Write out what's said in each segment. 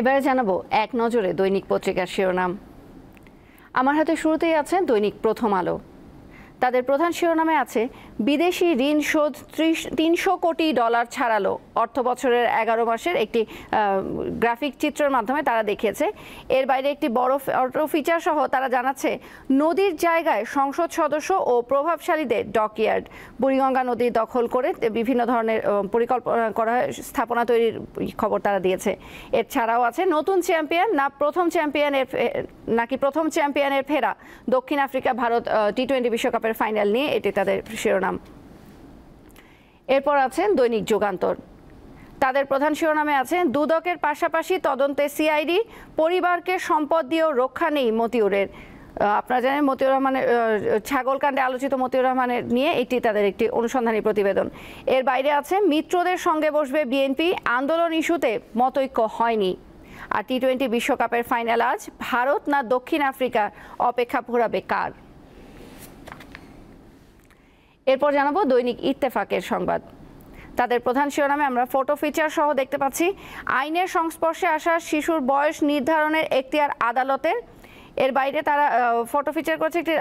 এবারে জানাবো এক নজরে দৈনিক পত্রিকার শিরোনাম। আমার হাতে শুরুতেই আছে দৈনিক প্রথম আলো। তাদের প্রধান শিরোনামে আছে বিদেশি ঋণ শোধ $300 কোটি ছাড়ালো। অর্থ বছরের 11 মাসের একটি গ্রাফিক চিত্রের মাধ্যমে তারা দেখিয়েছে। এর বাইরে একটি বড় অটো ফিচার সহ তারা জানাচ্ছে নদীর জায়গায় সংসদ সদস্য ও প্রভাবশালীদের ডকইয়ার্ড। বুড়িগঙ্গা নদী দখল করে বিভিন্ন ধরনের পরিকল্পনা করা হয়, স্থাপনা তৈরির খবর তারা দিয়েছে। এর ছাড়াও আছে নতুন চ্যাম্পিয়ন নাকি প্রথম চ্যাম্পিয়নের ফেরা। দক্ষিণ আফ্রিকা ভারত টি-20 বিশ্বকাপের ফাইনাল নিয়ে এটি তাদের শিরোনাম। এরপর আছেন দৈনিক যুগান্তর। তাদের প্রধান শিরোনামে আছে দুদকের পাশাপাশি তদন্তে সিআইডি, পরিবারকে সম্পদ দিয়েও রক্ষা নেই মতিউরের। আপনারা জানেন মতিউর রহমানের ছাগলকাণ্ডে আলোচিত মতিউর রহমানের নিয়ে এটি তাদের একটি অনুসন্ধানী প্রতিবেদন। এর বাইরে আছে মিত্রদের সঙ্গে বসবে বিএনপি, আন্দোলন ইস্যুতে মতৈক্য হয়নি। আর টি-20 বিশ্বকাপের ফাইনাল আজ, ভারত না দক্ষিণ আফ্রিকা, অপেক্ষা ঘোরাবে কার। এরপর জানাবো দৈনিক ইত্তেফাকের সংবাদ। তাদের প্রধান শিরোনামে আমরা ফটো ফিচার সহ দেখতে পাচ্ছি আইনের সংস্পর্শে আসা শিশুর বয়স নির্ধারণের এখতিয়ার আদালতের। এর বাইরে তারা ফটো ফিচার করেছে একটি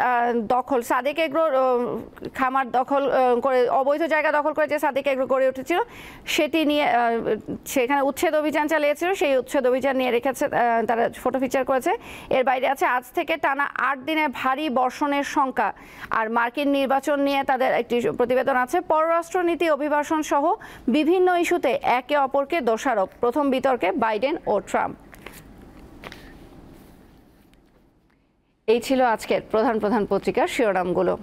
দখল, সাদেক এগ্রো খামার দখল করে, অবৈধ জায়গা দখল করে যে সাদেক এগ্রো গড়ে উঠেছিল সেটি নিয়ে সেখানে উচ্ছেদ অভিযান চালিয়েছিল, সেই উচ্ছেদ অভিযান নিয়ে রেখেছে তারা ফটো ফিচার করেছে। এর বাইরে আছে আজ থেকে টানা 8 দিনে ভারী বর্ষণের শঙ্কা। আর মার্কিন নির্বাচন নিয়ে তাদের একটি প্রতিবেদন আছে। পররাষ্ট্রনীতি অভিবাসন সহ বিভিন্ন ইস্যুতে একে অপরকে দোষারোপ। প্রথম বিতর্কে বাইডেন ও ট্রাম্প। এই ছিল আজকের প্রধান পত্রিকার শিরোনামগুলো।